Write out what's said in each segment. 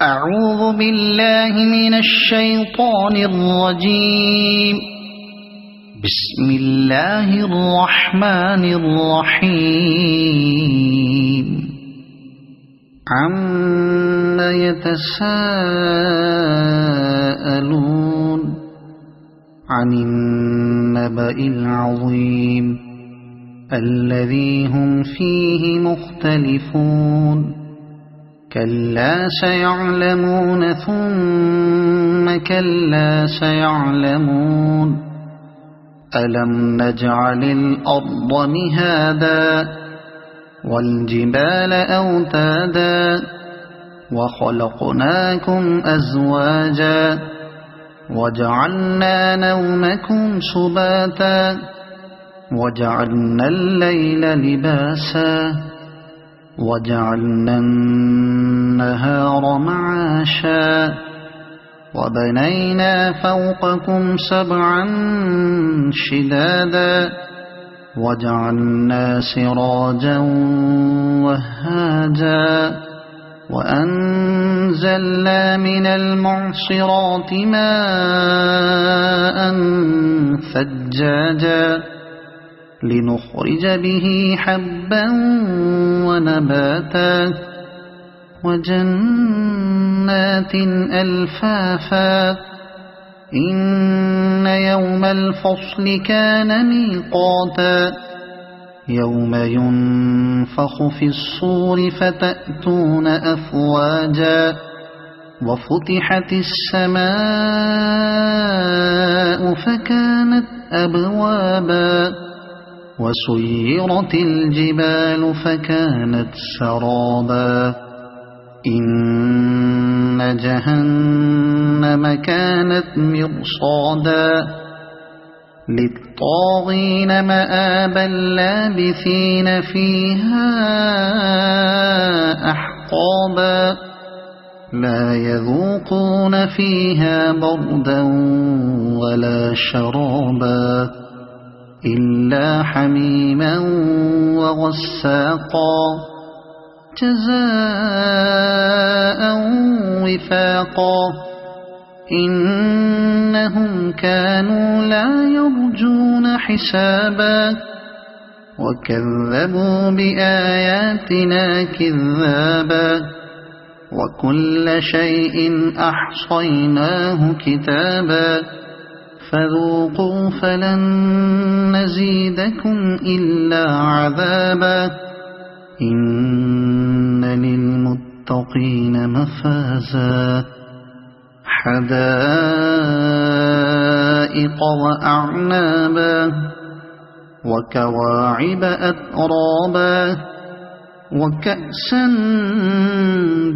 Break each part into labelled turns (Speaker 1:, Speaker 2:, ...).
Speaker 1: أعوذ بالله من الشيطان الرجيم. بسم الله الرحمن الرحيم. عم يتساءلون عن النبأ العظيم الذي هم فيه مختلفون. كلا سيعلمون ثم كلا سيعلمون. ألم نجعل الأرض مهادا والجبال أوتادا وخلقناكم أزواجا وجعلنا نومكم سباتا وجعلنا الليل لباسا وجعلنا النهار معاشا وبنينا فوقكم سبعا شدادا وجعلنا سراجا وهاجا وأنزلنا من المعصرات ماء ثجاجا لنخرج به حبا ونباتا وجنات ألفافا. إن يوم الفصل كان ميقاتا. يوم ينفخ في الصور فتأتون أفواجا وفتحت السماء فكانت أبوابا وسيرت الجبال فكانت سرابا. إن جهنم كانت مرصادا للطاغين مآبا لابثين فيها أحقابا. لا يذوقون فيها بردا ولا شرابا إلا حميما وغساقا جزاء وفاقا. إنهم كانوا لا يرجون حسابا وكذبوا بآياتنا كذابا وكل شيء أحصيناه كتابا فذوقوا فلن نزيدكم إلا عذابا. إن للمتقين مفازا حدائق وأعنابا وكواعب أترابا وكأسا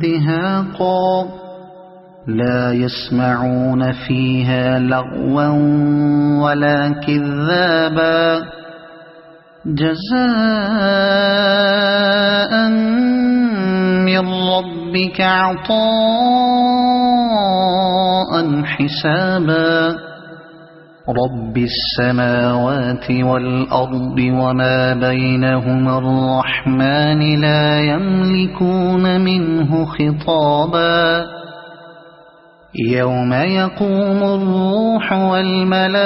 Speaker 1: دهاقا. لا يسمعون فيها لغوا ولا كذابا جزاء من ربك عطاء حسابا. رب السماوات والأرض وما بينهما الرحمن لا يملكون منه خطابا. يوم يقوم الروح والملائكة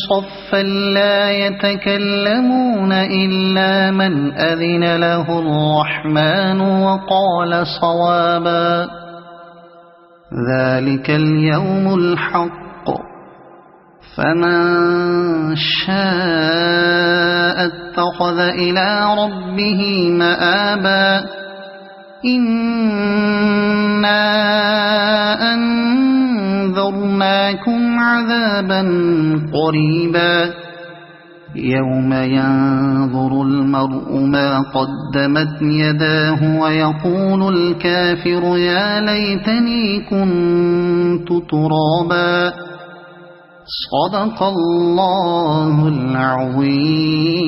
Speaker 1: صفا لا يتكلمون إلا من أذن له الرحمن وقال صوابا. ذلك اليوم الحق فمن شاء اتخذ إلى ربه مآبا. إنا أنذرناكم عذابا قريبا. يوم ينظر المرء ما قدمت يداه ويقول الكافر يا ليتني كنت ترابا. صدق الله العظيم.